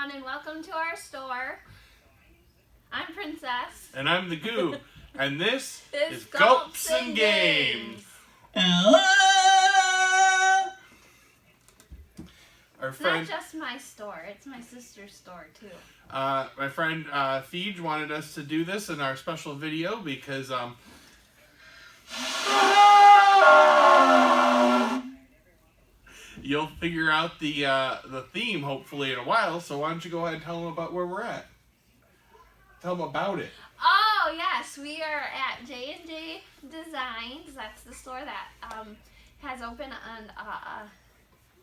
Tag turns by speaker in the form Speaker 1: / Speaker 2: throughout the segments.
Speaker 1: everyone, and welcome to our store. I'm Princess.
Speaker 2: And I'm the Goo. And this is
Speaker 1: Gulps'n'Games.
Speaker 2: Hello! Our
Speaker 1: It's
Speaker 2: friend,
Speaker 1: not just my store, it's my sister's store too.
Speaker 2: my friend Feej wanted us to do this in our special video because you'll figure out the theme hopefully in a while. So why don't you go ahead and tell them about where we're at? Tell them about it.
Speaker 1: Oh yes, we are at J&J Designs. That's the store that has opened on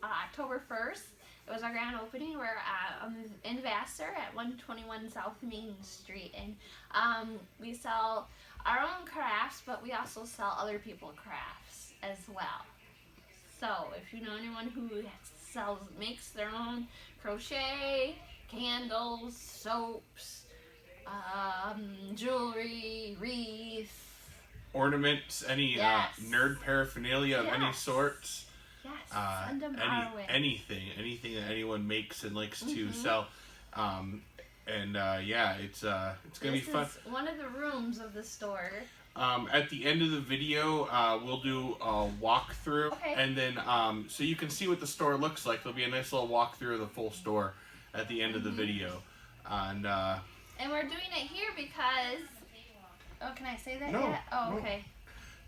Speaker 1: October 1st. It was our grand opening. We're in Vassar at 121 South Main Street, and we sell our own crafts, but we also sell other people's crafts as well. So if you know anyone who makes their own crochet, candles, soaps, jewelry, wreaths,
Speaker 2: ornaments, any nerd paraphernalia of any sorts.
Speaker 1: Yes, send them our way.
Speaker 2: Anything that anyone makes and likes to sell. It's gonna be fun.
Speaker 1: This is one of the rooms of the store.
Speaker 2: At the end of the video, we'll do a walkthrough, and then so you can see what the store looks like. There'll be a nice little walkthrough of the full store at the end of the video, and
Speaker 1: we're doing it here because. Oh, can I say that
Speaker 2: no,
Speaker 1: yet? Oh,
Speaker 2: no.
Speaker 1: okay.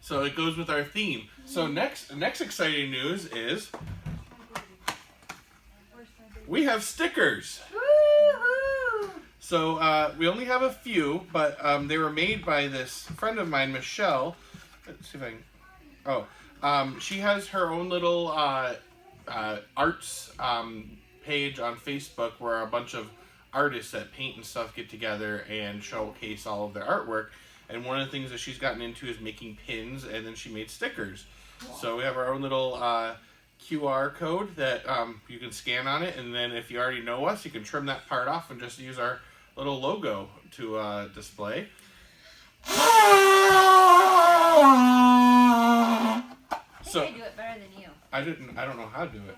Speaker 2: So it goes with our theme. So next exciting news is we have stickers.
Speaker 1: Woo-hoo!
Speaker 2: So we only have a few, but they were made by this friend of mine, Michelle. Let's see if I can. She has her own little arts page on Facebook where a bunch of artists that paint and stuff get together and showcase all of their artwork. And one of the things that she's gotten into is making pins, and then she made stickers. Wow. So we have our own little QR code that you can scan on it, and then if you already know us, you can trim that part off and just use our little logo to display.
Speaker 1: I do it better than you.
Speaker 2: I don't know how to do it.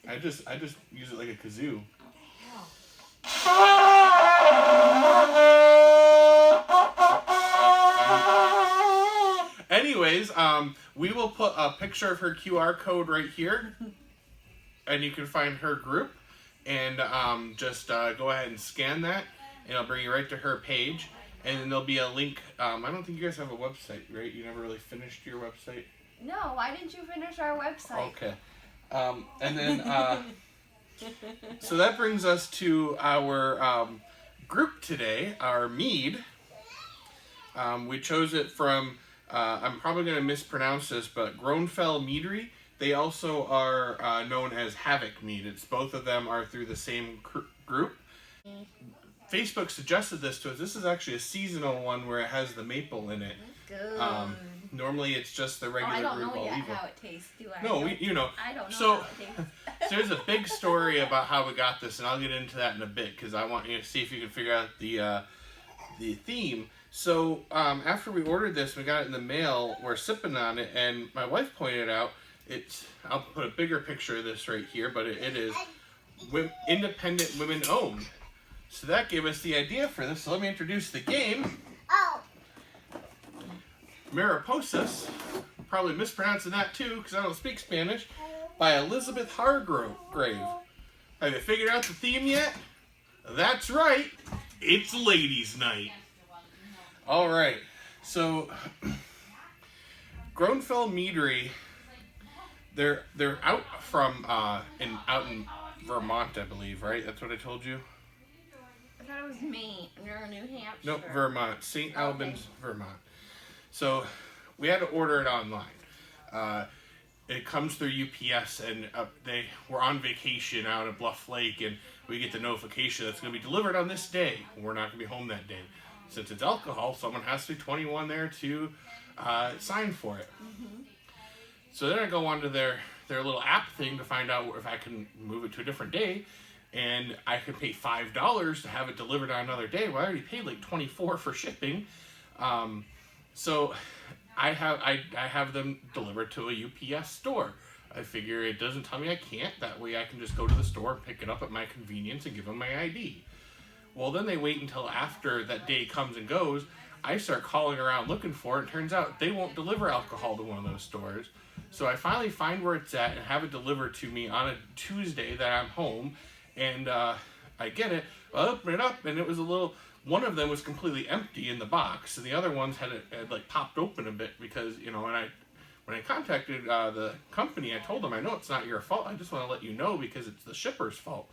Speaker 2: I just use it like a kazoo. Anyways, we will put a picture of her QR code right here, and you can find her group, and just go ahead and scan that, and it'll bring you right to her page, and then there'll be a link. I don't think you guys have a website, right? You never really finished your website?
Speaker 1: No, why didn't you finish our website?
Speaker 2: Okay. And then, so that brings us to our group today, our Mead. We chose it from, I'm probably going to mispronounce this, but Groenfell Meadry. They also are known as Havoc Mead. It's both of them are through the same group. Facebook suggested this to us. This is actually a seasonal one where it has the maple in it.
Speaker 1: Good.
Speaker 2: Normally it's just the regular
Speaker 1: I don't
Speaker 2: Groenfell
Speaker 1: know yet
Speaker 2: Evil.
Speaker 1: how it tastes, do I?
Speaker 2: No, you know.
Speaker 1: I don't know
Speaker 2: so,
Speaker 1: how it tastes.
Speaker 2: So there's a big story about how we got this, and I'll get into that in a bit because I want you to see if you can figure out the theme. So after we ordered this, we got it in the mail. We're sipping on it, and my wife pointed out I'll put a bigger picture of this right here, but it is independent women owned. So that gave us the idea for this. So let me introduce the game. Mariposas, probably mispronouncing that too because I don't speak Spanish, by Elizabeth Hargrave. Have you figured out the theme yet? That's right, it's ladies' night. All right, so Groenfell Meadry, they're out from out in Vermont, I believe, right? That's what I told you.
Speaker 1: I thought it was Maine or New Hampshire.
Speaker 2: Nope, Vermont, St. Albans, Vermont. So we had to order it online. It comes through UPS, and we're on vacation out at Bluff Lake, and we get the notification that's going to be delivered on this day. We're not going to be home that day. Since it's alcohol, someone has to be 21 there to sign for it. Mm-hmm. So then I go onto their little app thing to find out if I can move it to a different day, and I could pay $5 to have it delivered on another day. Well, I already paid like $24 for shipping. So I have them delivered to a UPS store. I figure it doesn't tell me I can't. That way I can just go to the store and pick it up at my convenience and give them my ID. Well, then they wait until after that day comes and goes. I start calling around looking for it. It turns out they won't deliver alcohol to one of those stores. So I finally find where it's at and have it delivered to me on a Tuesday that I'm home. And I get it, I open it up, and it was one of them was completely empty in the box, and the other ones had like popped open a bit because, you know, when I contacted the company, I told them, I know it's not your fault, I just want to let you know because it's the shipper's fault.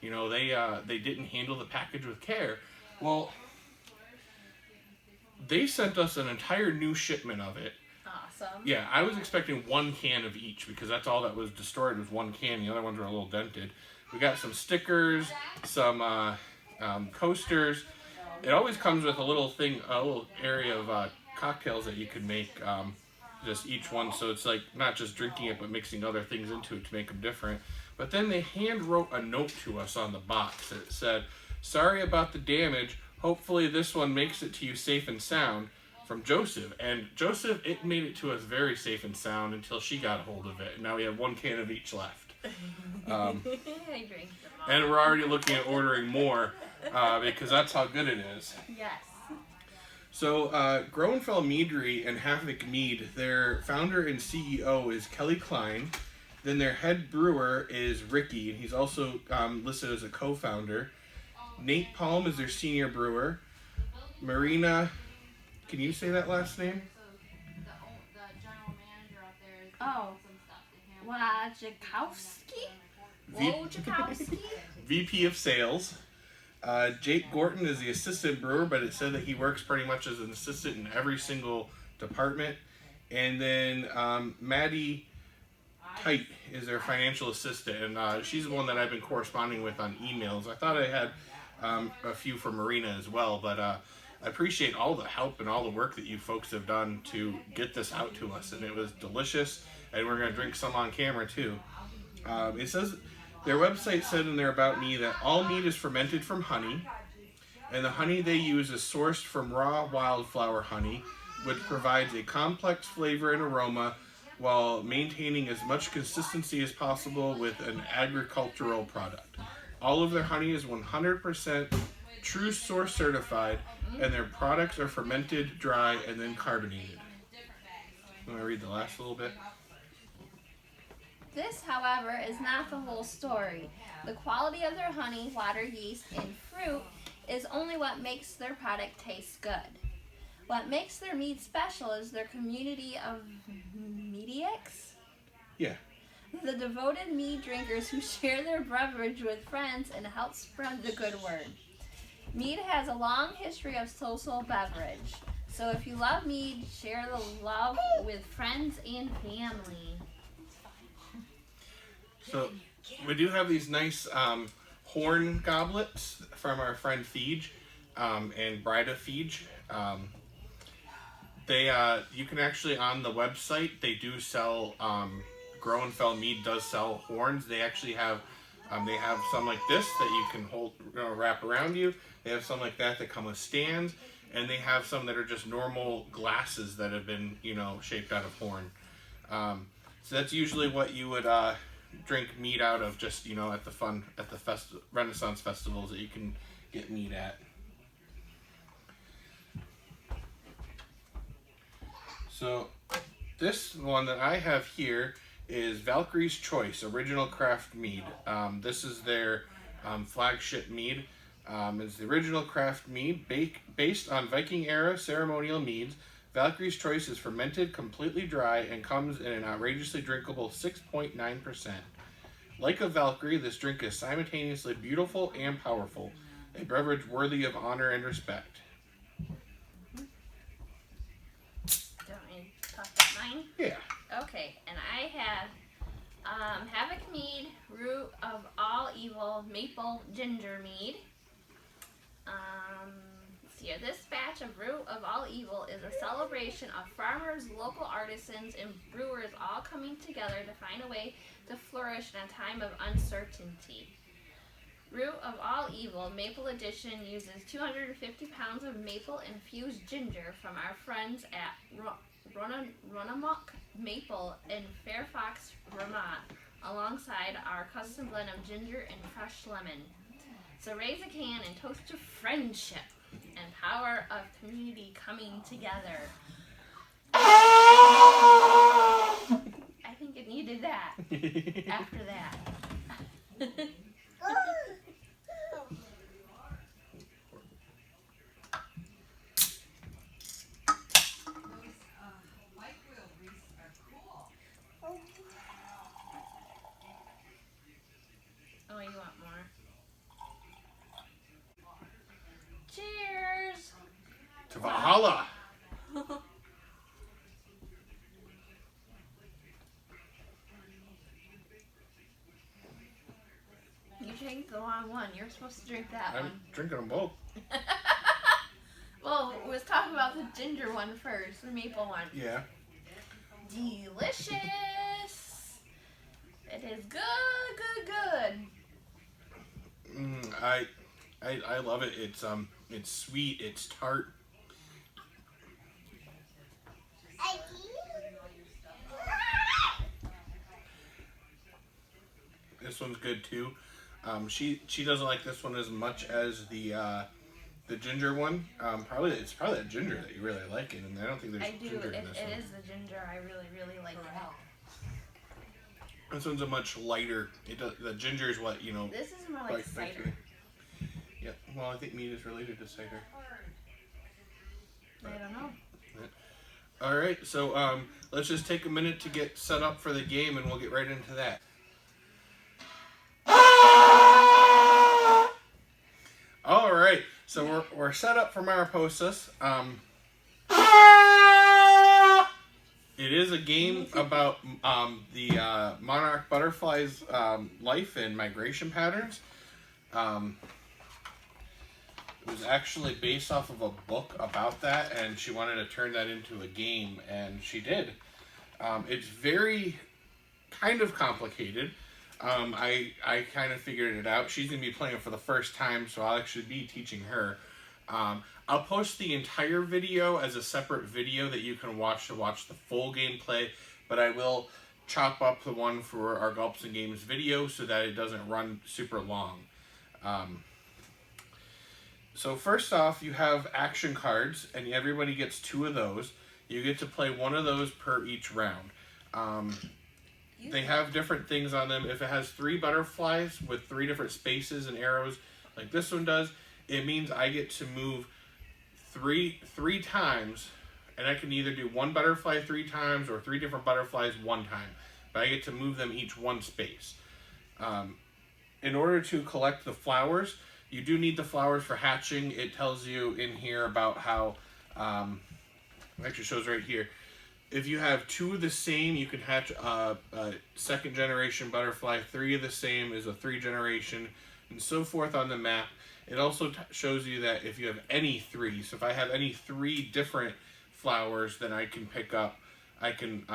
Speaker 2: You know, they didn't handle the package with care. Well, they sent us an entire new shipment of it.
Speaker 1: Awesome.
Speaker 2: Yeah, I was expecting 1 can of each because that's all that was destroyed was 1 can. The other ones were a little dented. We got some stickers, some coasters. It always comes with a little area of cocktails that you can make, just each one. So it's like not just drinking it, but mixing other things into it to make them different. But then they hand wrote a note to us on the box that said, "Sorry about the damage. Hopefully this one makes it to you safe and sound." From Joseph. And Joseph, it made it to us very safe and sound until she got a hold of it. And now we have 1 can of each left.
Speaker 1: I drank them all.
Speaker 2: And we're already looking at ordering more because that's how good it is.
Speaker 1: Yes.
Speaker 2: So Groenfell Meadry and Havoc Mead, their founder and CEO is Kelly Klein. Then their head brewer is Ricky. He's also listed as a co-founder. Nate Palm is their senior brewer. Marina, can you say that last name?
Speaker 1: Oh, Wojciechowski?
Speaker 2: VP of Sales. Jake Gorton is the assistant brewer, but it said that he works pretty much as an assistant in every single department. And then Maddie Tite is their financial assistant, and she's the one that I've been corresponding with on emails. I thought I had a few for Marina as well, but I appreciate all the help and all the work that you folks have done to get this out to us, and it was delicious, and we're going to drink some on camera too. It says, their website said in their About Me that all mead is fermented from honey, and the honey they use is sourced from raw wildflower honey, which provides a complex flavor and aroma while maintaining as much consistency as possible with an agricultural product. All of their honey is 100% True Source certified, and their products are fermented, dry, and then carbonated. Want to read the last little bit?
Speaker 1: This, however, is not the whole story. The quality of their honey, water, yeast, and fruit is only what makes their product taste good. What makes their mead special is their community of meadics?
Speaker 2: Yeah.
Speaker 1: The devoted mead drinkers who share their beverage with friends and help spread the good word. Mead has a long history of social beverage, so if you love mead, share the love with friends and family.
Speaker 2: So we do have these nice horn goblets from our friend Feege and Brida Feege. You can actually, on the website, they do sell, Groenfell Mead does sell horns. They actually have, they have some like this that you can hold, wrap around you. They have some like that come with stands, and they have some that are just normal glasses that have been, shaped out of horn. So that's usually what you would drink mead out of, just at the Renaissance festivals that you can get mead at. So this one that I have here is Valkyrie's Choice Original Craft Mead. This is their flagship mead. It's the original craft mead based on Viking era ceremonial meads. Valkyrie's Choice is fermented completely dry and comes in an outrageously drinkable 6.9%. Like a Valkyrie, this drink is simultaneously beautiful and powerful, a beverage worthy of honor and respect.
Speaker 1: Mine?
Speaker 2: Yeah.
Speaker 1: Okay, and I have Havoc Mead, Root of All Evil, Maple Ginger Mead. Let's see here. This batch of Root of All Evil is a celebration of farmers, local artisans, and brewers all coming together to find a way to flourish in a time of uncertainty. Root of All Evil Maple Edition uses 250 pounds of maple infused ginger from our friends at Roanoke Maple in Fairfax, Vermont, alongside our custom blend of ginger and fresh lemon. So raise a can and toast to friendship and power of community coming together. I think it needed that after that. Oh, you want more? Cheers!
Speaker 2: To Valhalla!
Speaker 1: You drank the wrong one. You're supposed to drink that
Speaker 2: I'm
Speaker 1: one.
Speaker 2: drinking them both.
Speaker 1: Well, let's talk about the ginger one first, the maple one.
Speaker 2: Yeah.
Speaker 1: Delicious! It is good, good, good.
Speaker 2: I love it. It's sweet. It's tart. This one's good too. She doesn't like this one as much as the ginger one. It's probably that ginger that you really like it, and I don't think there's ginger in this one.
Speaker 1: It is the ginger. I really, really like it.
Speaker 2: This one's a much lighter. The ginger is what, you know.
Speaker 1: This is more like cider.
Speaker 2: Yeah. Well, I think mead is related to cider.
Speaker 1: I don't know.
Speaker 2: All right. So let's just take a minute to get set up for the game, and we'll get right into that. All right. So we're set up for Mariposas. It is a game about the monarch butterfly's life and migration patterns. It was actually based off of a book about that, and she wanted to turn that into a game, and she did. It's very kind of complicated. I kind of figured it out. She's going to be playing it for the first time, so I'll actually be teaching her. I'll post the entire video as a separate video that you can watch to watch the full gameplay, but I will chop up the one for our Gulps'n'Games video so that it doesn't run super long. So first off, you have action cards, and everybody gets 2 of those. You get to play 1 of those per each round. They have different things on them. If it has 3 butterflies with 3 different spaces and arrows, like this one does, it means I get to move three times, and I can either do 1 butterfly 3 times or 3 different butterflies 1 time. But I get to move them each 1 space. In order to collect the flowers, you do need the flowers for hatching. It tells you in here about how, actually shows right here. If you have 2 of the same, you can hatch a 2nd generation butterfly. 3 of the same is a 3 generation, and so forth on the map. It also shows you that if you have any 3, so if I have any 3 different flowers, then I can pick up, I can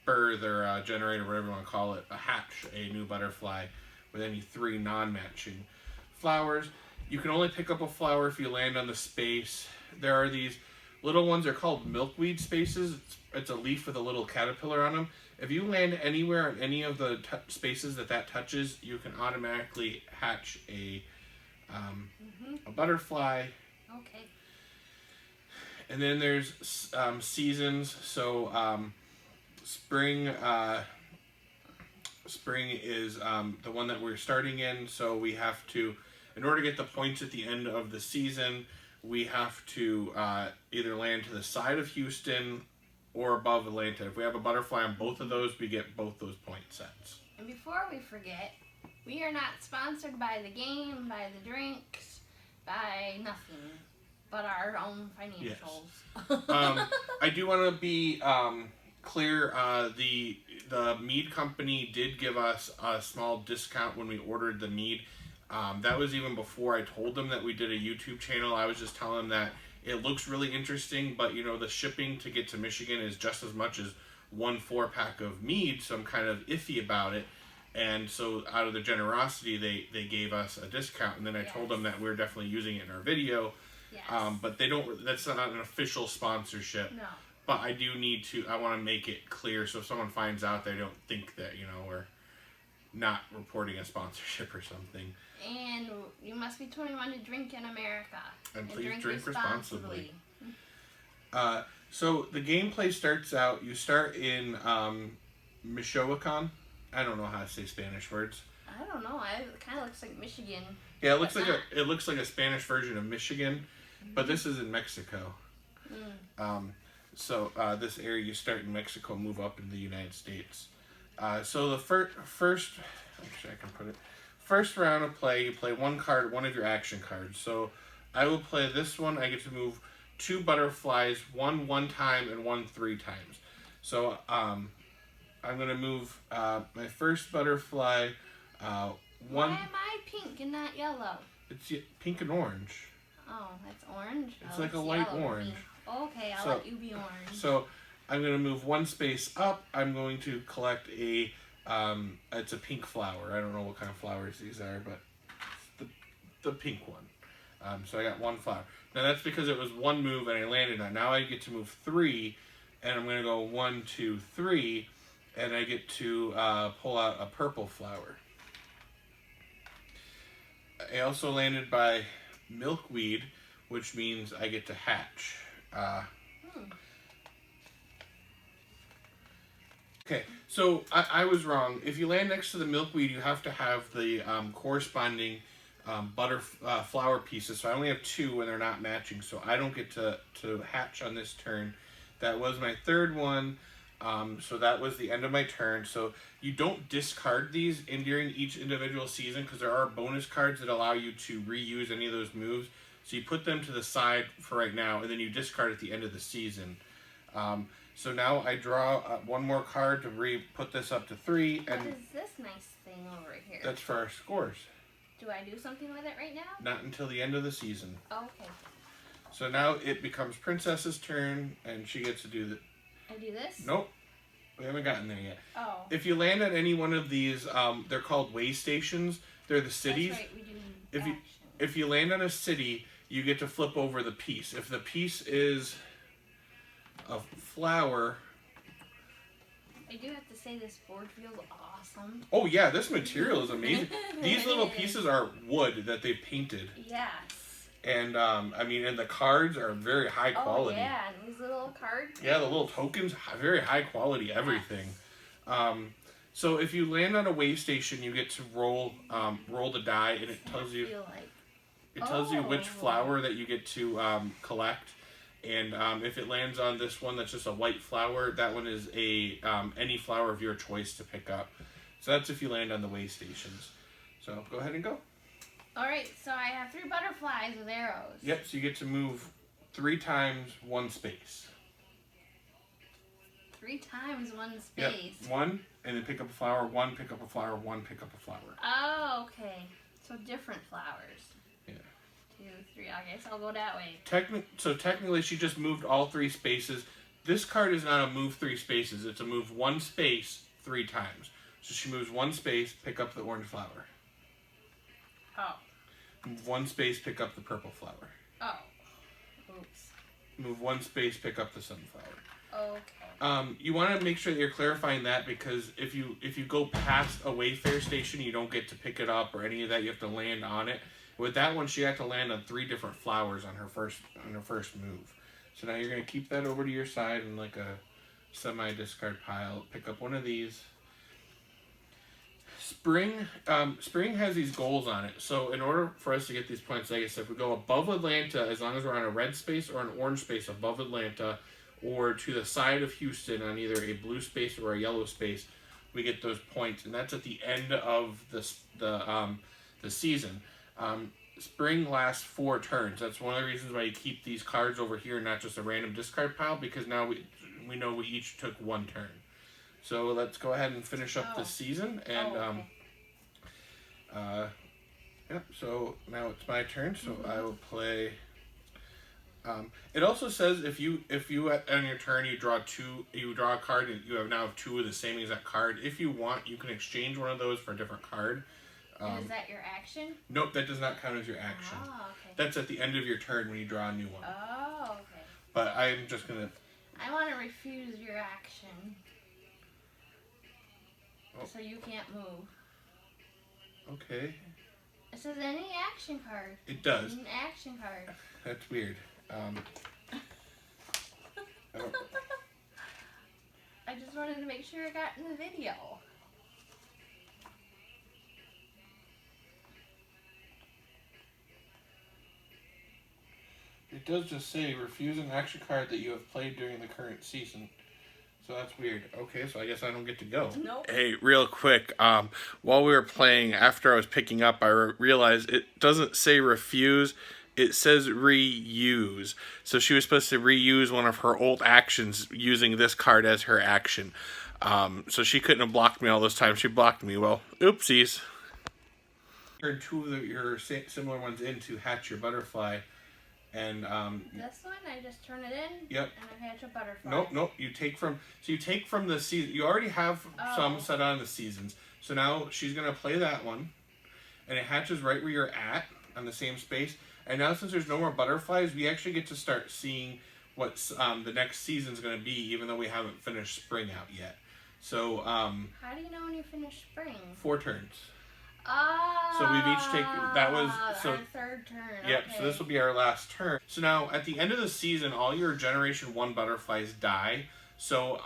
Speaker 2: birth or generate, or whatever you want to call it, hatch a new butterfly with any 3 non-matching flowers. You can only pick up a flower if you land on the space. There are these little ones, are called milkweed spaces. It's a leaf with a little caterpillar on them. If you land anywhere in any of the spaces that touches, you can automatically hatch a butterfly.
Speaker 1: Okay.
Speaker 2: And then there's seasons. So spring is the one that we're starting in. So we have to, in order to get the points at the end of the season, we have to either land to the side of Houston or above Atlanta. If we have a butterfly on both of those, we get both those point sets.
Speaker 1: And before we forget, we are not sponsored by the game, by the drinks, by nothing, but our own financials.
Speaker 2: Yes. I do want to be clear. The Mead company did give us a small discount when we ordered the mead. That was even before I told them that we did a YouTube channel. I was just telling them that it looks really interesting, but you know, the shipping to get to Michigan is just as much as 1 4-pack of mead, so I'm kind of iffy about it. And so out of their generosity, they gave us a discount, and then I told them that we're definitely using it in our video.
Speaker 1: Yes.
Speaker 2: But they don't. That's not an official sponsorship.
Speaker 1: No.
Speaker 2: But I do need to. I want to make it clear so if someone finds out, they don't think that we're not reporting a sponsorship or something.
Speaker 1: And you must be 21 to drink in America.
Speaker 2: And please drink responsibly. So the gameplay starts out. You start in Michoacan. I don't know how to say Spanish words.
Speaker 1: I don't know. It kind of looks like Michigan.
Speaker 2: Yeah, it looks like a Spanish version of Michigan, but this is in Mexico. So this area you start in Mexico, move up into the United States. So the first, actually I can put it. First round of play, you play one card, one of your action cards. So I will play this one. I get to move 2 butterflies, one time and one 3 times. So I'm gonna move my first butterfly.
Speaker 1: Why am I pink and not yellow?
Speaker 2: It's pink and orange.
Speaker 1: Oh, that's orange?
Speaker 2: It's like a light orange.
Speaker 1: Okay, I'll let you be orange.
Speaker 2: So I'm going to move 1 space up. I'm going to collect a, it's a pink flower. I don't know what kind of flowers these are, but it's the pink one. So I got 1 flower. Now that's because it was 1 move and I landed on it. Now I get to move 3, and I'm going to go 1, 2, 3, and I get to pull out a purple flower. I also landed by milkweed, which means I get to hatch. Okay, so I was wrong. If you land next to the milkweed, you have to have the corresponding flower pieces. So I only have 2 and they're not matching, so I don't get to hatch on this turn. That was my 3rd one. So that was the end of my turn. So you don't discard these during each individual season because there are bonus cards that allow you to reuse any of those moves. So you put them to the side for right now, and then you discard at the end of the season. So now I draw 1 more card to put this up to 3. And
Speaker 1: what is this nice thing over here?
Speaker 2: That's for our scores.
Speaker 1: Do I do something with it right now?
Speaker 2: Not until the end of the season.
Speaker 1: Okay.
Speaker 2: So now it becomes Princess's turn, and she gets to do the...
Speaker 1: I do this?
Speaker 2: Nope. We haven't gotten there yet.
Speaker 1: Oh.
Speaker 2: If you land at any one of these, they're called way stations. They're the cities.
Speaker 1: That's right, we do
Speaker 2: If you land on a city, you get to flip over the piece. If the piece is a flower...
Speaker 1: I do have to say this board feels awesome.
Speaker 2: Oh yeah, this material is amazing. These little pieces are wood that they painted.
Speaker 1: Yes.
Speaker 2: And and the cards are very high quality.
Speaker 1: Oh yeah, and these little cards.
Speaker 2: Yeah, the little tokens, very high quality everything. Yes. So if you land on a way station, you get to roll the die, and it tells you which flower that you get to collect. And if it lands on this one that's just a white flower, that one is any flower of your choice to pick up. So that's if you land on the way stations. So go ahead and go.
Speaker 1: Alright, so I have 3 butterflies with arrows.
Speaker 2: Yep, so you get to move 3 times 1 space.
Speaker 1: 3 times 1 space.
Speaker 2: Yep, 1, and then pick up a flower, 1, pick up a flower, 1, pick up a flower.
Speaker 1: Oh, okay. So different flowers.
Speaker 2: Yeah.
Speaker 1: 2, 3, I guess I'll go that way.
Speaker 2: So technically she just moved all 3 spaces. This card is not a move 3 spaces, it's a move 1 space 3 times. So she moves 1 space, pick up the orange flower.
Speaker 1: Oh.
Speaker 2: Move 1 space, pick up the purple flower.
Speaker 1: Oh. Oops.
Speaker 2: Move 1 space, pick up the sunflower.
Speaker 1: Okay.
Speaker 2: You want to make sure that you're clarifying that because if you go past a Wayfair station, you don't get to pick it up or any of that. You have to land on it. With that one, she had to land on 3 different flowers on her first move. So now you're going to keep that over to your side in like a semi-discard pile. Pick up one of these. Spring has these goals on it. So in order for us to get these points, like I said, if we go above Atlanta, as long as we're on a red space or an orange space above Atlanta, or to the side of Houston on either a blue space or a yellow space, we get those points, and that's at the end of the season. Spring lasts 4 turns. That's one of the reasons why you keep these cards over here, not just a random discard pile, because now we know we each took 1 turn. So let's go ahead and finish up the season, and yep. So now it's my turn. So I will play. It also says if you on your turn you draw a card and you now have 2 of the same exact card. If you want, you can exchange one of those for a different card.
Speaker 1: Is that your action?
Speaker 2: Nope, that does not count as your action.
Speaker 1: Oh, okay.
Speaker 2: That's at the end of your turn when you draw a new one.
Speaker 1: Oh, okay.
Speaker 2: But I'm just going to...
Speaker 1: I want to refuse your action.
Speaker 2: Oh.
Speaker 1: So you can't move.
Speaker 2: Okay.
Speaker 1: It says any action card.
Speaker 2: It does.
Speaker 1: An action card.
Speaker 2: That's weird.
Speaker 1: I just wanted to make sure I got in the video.
Speaker 2: It does just say refuse an action card that you have played during the current season. So that's weird. Okay, so I guess I don't get to go.
Speaker 1: Nope.
Speaker 2: Hey, real quick, while we were playing, after I was picking up, I realized it doesn't say refuse, it says reuse. So she was supposed to reuse one of her old actions using this card as her action. So she couldn't have blocked me all this time. She blocked me. Well, oopsies. Turn two of your similar ones in to hatch your butterfly. And
Speaker 1: this one, I just turn it in.
Speaker 2: Yep.
Speaker 1: And I hatch a butterfly.
Speaker 2: Nope. You take from the season. You already have some set on the seasons. So now she's gonna play that one, and it hatches right where you're at on the same space. And now since there's no more butterflies, we actually get to start seeing what the next season's gonna be, even though we haven't finished spring out yet. So
Speaker 1: how do you know when you finish spring?
Speaker 2: 4 turns.
Speaker 1: Oh.
Speaker 2: So we've each taken, that was, so.
Speaker 1: Our third turn.
Speaker 2: Yep,
Speaker 1: Okay.
Speaker 2: so this will be our last turn. So now, at the end of the season, all your Generation 1 butterflies die. So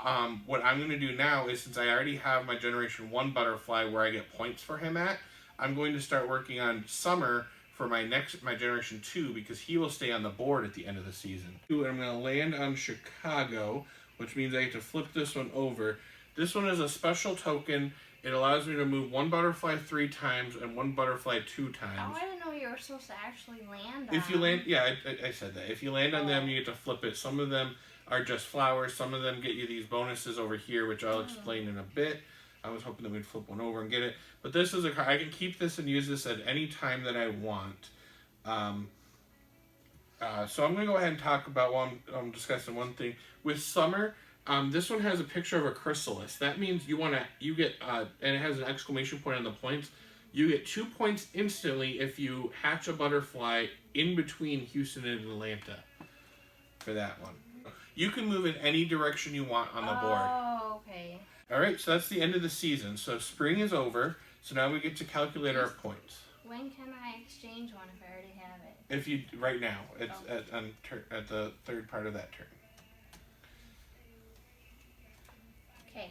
Speaker 2: what I'm going to do now is, since I already have my Generation 1 butterfly where I get points for him at, I'm going to start working on Summer for my Generation 2, because he will stay on the board at the end of the season. And I'm going to land on Chicago, which means I get to flip this one over. This one is a special token. It allows me to move 1 butterfly 3 times and 1 butterfly 2 times.
Speaker 1: Oh, I didn't know you were supposed to actually land on
Speaker 2: If you land, yeah, I said that. If you land on them, you get to flip it. Some of them are just flowers. Some of them get you these bonuses over here, which I'll explain in a bit. I was hoping that we'd flip one over and get it. But this is a card. I can keep this and use this at any time that I want. So I'm going to go ahead and talk about while I'm discussing one thing. With Summer, this one has a picture of a chrysalis. That means you get, and it has an exclamation point on the points. You get 2 points instantly if you hatch a butterfly in between Houston and Atlanta for that one. You can move in any direction you want on the board.
Speaker 1: Oh, okay.
Speaker 2: All right, so that's the end of the season. So spring is over. So now we get to calculate our points.
Speaker 1: When can I exchange one if I already have it?
Speaker 2: If you right now, it's at the third part of that turn.
Speaker 1: Okay.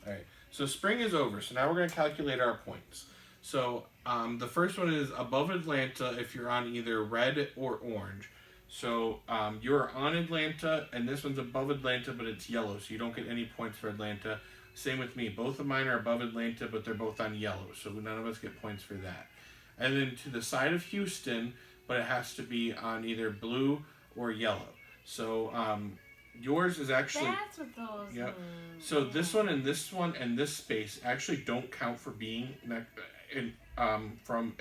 Speaker 2: All right. So spring is over. So now we're going to calculate our points. So the first one is above Atlanta if you're on either red or orange. So you're on Atlanta, and this one's above Atlanta, but it's yellow, so you don't get any points for Atlanta. Same with me. Both of mine are above Atlanta, but they're both on yellow, so none of us get points for that. And then to the side of Houston, but it has to be on either blue or yellow. So yours is actually...
Speaker 1: That's what those
Speaker 2: Yep.
Speaker 1: mean.
Speaker 2: So this one and this space actually don't count for being from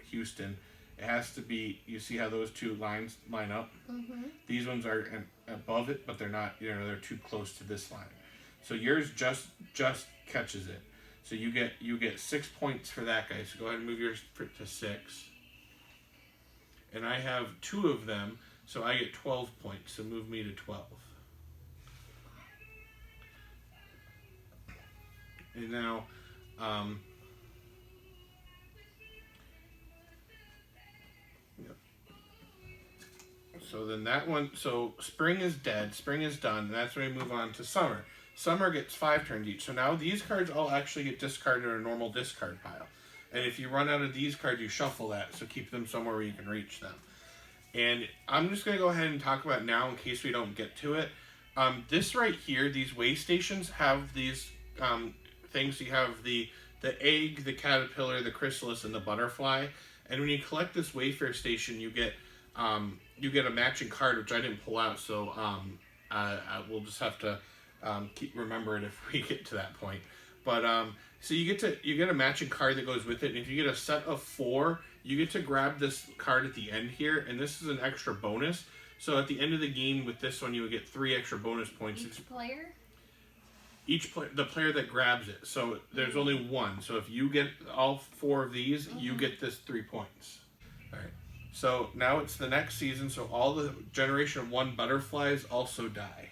Speaker 2: Houston. It has to be, you see how those two lines line up?
Speaker 1: Mm-hmm.
Speaker 2: These ones are above it, but they're not, they're too close to this line. So yours just catches it. So you get 6 points for that guy. So go ahead and move yours to 6. And I have 2 of them, so I get 12 points. So move me to 12. And now, so then that one, so spring is dead, spring is done, and that's when we move on to summer. Summer gets 5 turns each. So now these cards all actually get discarded in a normal discard pile. And if you run out of these cards, you shuffle that, so keep them somewhere where you can reach them. And I'm just going to go ahead and talk about now in case we don't get to it. This right here, these way stations have these things. You have the egg, the caterpillar, the chrysalis, and the butterfly. And when you collect this Wayfair station, you get a matching card, which I didn't pull out, so we'll just have to remember it if we get to that point. But so you get a matching card that goes with it, and if you get a set of 4, you get to grab this card at the end here, and this is an extra bonus. So at the end of the game with this one, you would get 3 extra bonus points.
Speaker 1: Each player?
Speaker 2: the player that grabs it. So there's only one. So if you get all 4 of these, you get this 3 points. All right. So now it's the next season. So all the Generation 1 butterflies also die.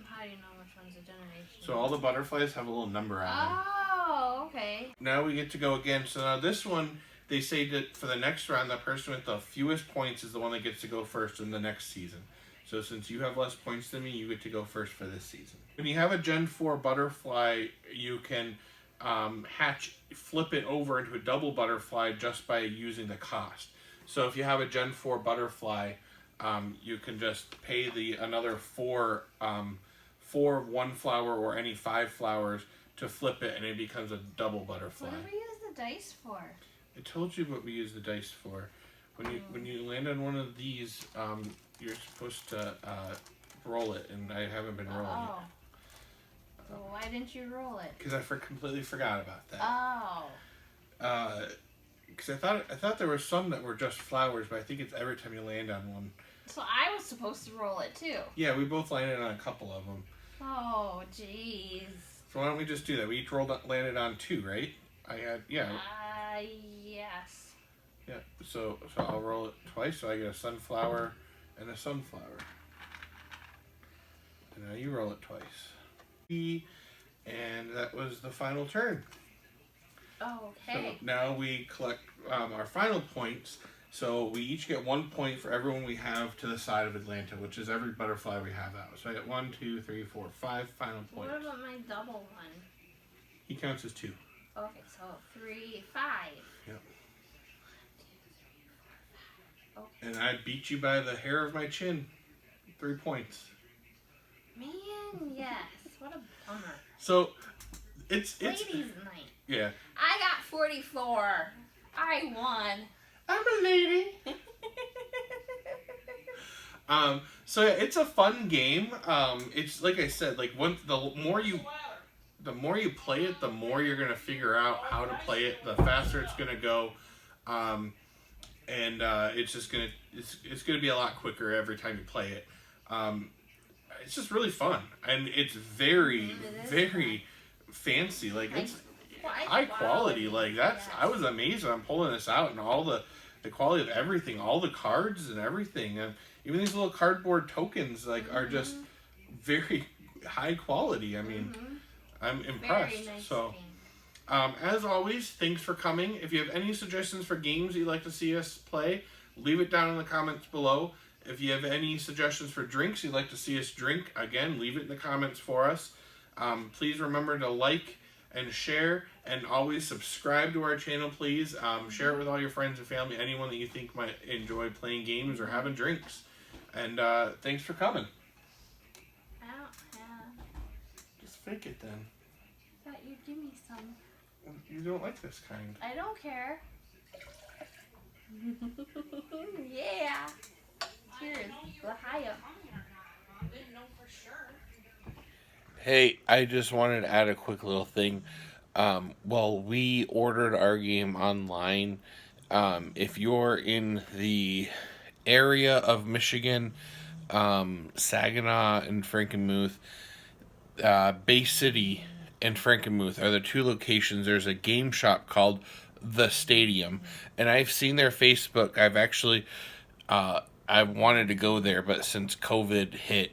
Speaker 1: How do you know which one's a generation?
Speaker 2: So all the butterflies have a little number on them.
Speaker 1: Oh, okay.
Speaker 2: Now we get to go again. So now this one, they say that for the next round, the person with the fewest points is the one that gets to go first in the next season. So since you have less points than me, you get to go first for this season. When you have a Gen 4 butterfly, you can flip it over into a double butterfly just by using the cost. So if you have a Gen 4 butterfly, you can just pay another 4 1 flower or any 5 flowers to flip it, and it becomes a double butterfly.
Speaker 1: What do we use the dice for?
Speaker 2: I told you what we use the dice for. When you land on one of these, you're supposed to roll it, and I haven't been rolling it.
Speaker 1: Well, why didn't you roll it?
Speaker 2: Because I completely forgot about that.
Speaker 1: Oh.
Speaker 2: Because I thought there were some that were just flowers, but I think it's every time you land on one.
Speaker 1: So I was supposed to roll it too.
Speaker 2: Yeah, we both landed on a couple of them.
Speaker 1: Oh, jeez.
Speaker 2: So why don't we just do that? We each landed on 2, right? Yeah.
Speaker 1: Yes.
Speaker 2: Yeah. So I'll roll it twice, so I get a sunflower and a sunflower. And now you roll it twice. And that was the final turn.
Speaker 1: Okay.
Speaker 2: So now we collect our final points. So we each get 1 point for everyone we have to the side of Atlanta, which is every butterfly we have out. So I get 1, 2, 3, 4, 5 final points.
Speaker 1: What about my double one?
Speaker 2: He counts as 2.
Speaker 1: Okay, so 3, 5.
Speaker 2: Yep.
Speaker 1: 1, 2, 3, 4, 5. Okay.
Speaker 2: And I beat you by the hair of my chin. 3 points.
Speaker 1: Man, yes. What a bummer.
Speaker 2: So it's
Speaker 1: Ladies' night.
Speaker 2: Yeah.
Speaker 1: I got 44. I won.
Speaker 2: I'm a lady. So yeah, it's a fun game. It's like I said, like the more you play it, the more you're gonna figure out how to play it. The faster it's gonna go, and it's just gonna be a lot quicker every time you play it. It's just really fun, and it's very fancy. Like it's high quality. Like that's I was amazed when I'm pulling this out, and all the quality of everything, all the cards and everything, and even these little cardboard tokens are just very high quality. I mean, I'm impressed.
Speaker 1: Very nice
Speaker 2: so
Speaker 1: game.
Speaker 2: as always, thanks for coming. If you have any suggestions for games you'd like to see us play, leave it down in the comments below. If you have any suggestions for drinks you'd like to see us drink, again, leave it in the comments for us. Please remember to like and share, and always subscribe to our channel, please. Share it with all your friends and family, anyone that you think might enjoy playing games or having drinks. And thanks for coming.
Speaker 1: I don't have.
Speaker 2: Just fake it then.
Speaker 1: I thought you'd give me some.
Speaker 2: You don't like this kind.
Speaker 1: I don't care. Yeah. Cheers. L'chaim.
Speaker 2: Hey, I just wanted to add a quick little thing. Well, we ordered our game online. If you're in the area of Michigan, Saginaw and Frankenmuth, Bay City and Frankenmuth are the 2 locations. There's a game shop called The Stadium, and I've seen their Facebook. I've actually, I wanted to go there, but since COVID hit,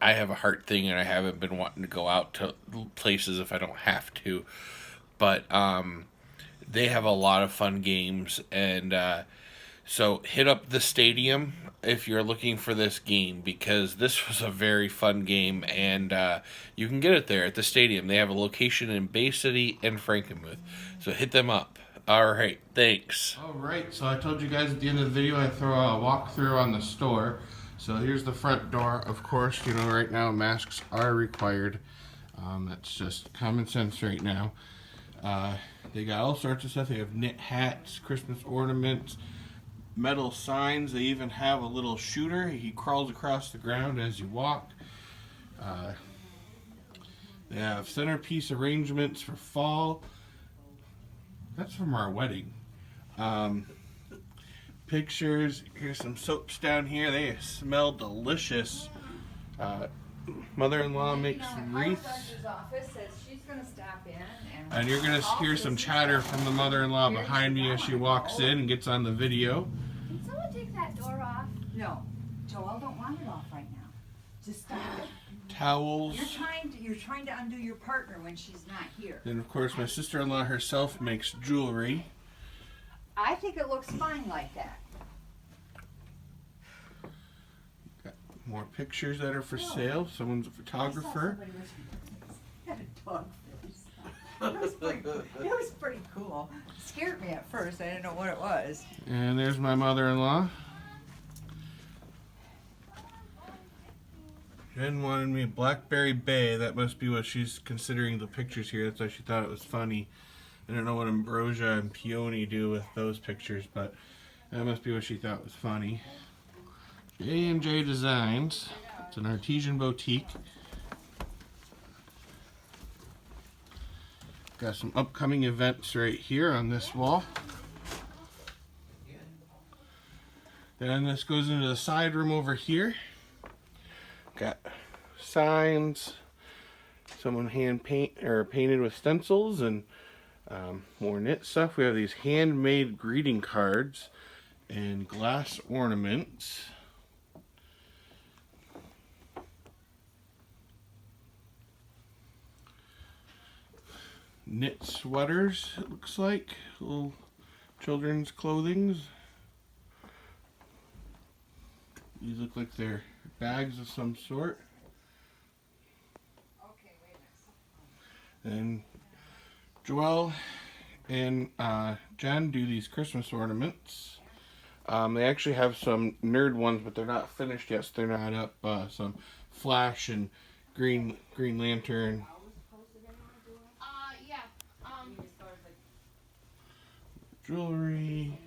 Speaker 2: I have a heart thing, and I haven't been wanting to go out to places if I don't have to. But they have a lot of fun games, and so hit up The Stadium if you're looking for this game, because this was a very fun game, and you can get it there at The Stadium. They have a location in Bay City and Frankenmuth, so hit them up. All right, thanks. All right, so I told you guys at the end of the video I'd throw a walkthrough on the store. So here's the front door. Of course, you know, right now masks are required. That's just common sense right now. They got all sorts of stuff. They have knit hats, Christmas ornaments, metal signs. They even have a little shooter. He crawls across the ground as you walk. They have centerpiece arrangements for fall. That's from our wedding. Pictures. Here's some soaps down here. They smell delicious. Mother-in-law makes wreaths.
Speaker 3: Office says she's gonna stop in
Speaker 2: And you're going to hear some chatter from the mother-in-law behind me as she walks in and gets on the video.
Speaker 1: Can someone take that door off?
Speaker 3: No, Joel don't want it off right now. Just stop it.
Speaker 2: Towels.
Speaker 3: You're trying to undo your partner when she's not here.
Speaker 2: Then, of course, my sister-in-law herself makes jewelry.
Speaker 3: I think it looks fine like that.
Speaker 2: Got more pictures that are for sale. Someone's a photographer.
Speaker 3: Had a dog face. It was pretty cool. It scared me at first. I didn't know what it was.
Speaker 2: And there's my mother-in-law. Jen wanted me Blackberry Bay. That must be what she's considering the pictures here. That's why she thought it was funny. I don't know what Ambrosia and Peony do with those pictures, but that must be what she thought was funny. J&J Designs. It's an artisan boutique. Got some upcoming events right here on this wall. Then this goes into the side room over here. Got signs, someone hand painted with stencils, and more knit stuff. We have these handmade greeting cards and glass ornaments. Knit sweaters, it looks like. Little children's clothings. These look like they're bags of some sort. And Joelle and Jen do these Christmas ornaments. They actually have some nerd ones, but they're not finished yet, so they're not up. Some Flash and Green Lantern. Jewelry.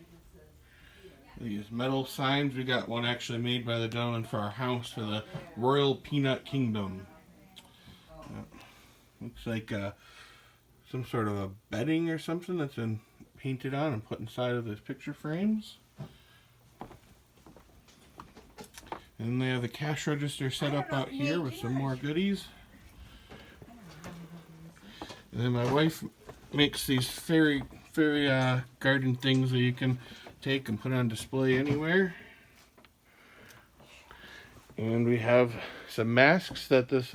Speaker 2: These metal signs. We got one actually made by the gentleman for our house for the Royal Peanut Kingdom. Looks like some sort of a bedding or something that's been painted on and put inside of those picture frames. And they have the cash register set up out here with some more goodies. And then my wife makes these fairy garden things that you can take and put on display anywhere. And we have some masks that this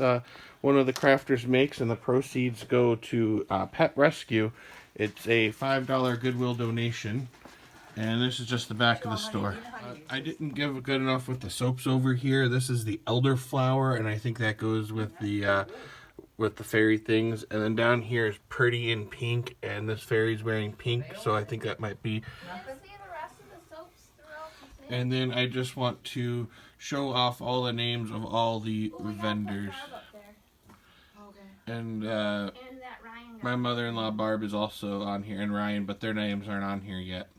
Speaker 2: one of the crafters makes, and the proceeds go to Pet Rescue. It's a $5 Goodwill donation. And this is just the back of the store. I didn't give it good enough with the soaps over here. This is the elderflower, and I think that goes with the fairy things. And then down here is Pretty in Pink, and this fairy's wearing pink, so I think that might be. And then I just want to show off all the names of all the vendors. And my mother-in-law Barb is also on here, and Ryan, but their names aren't on here yet.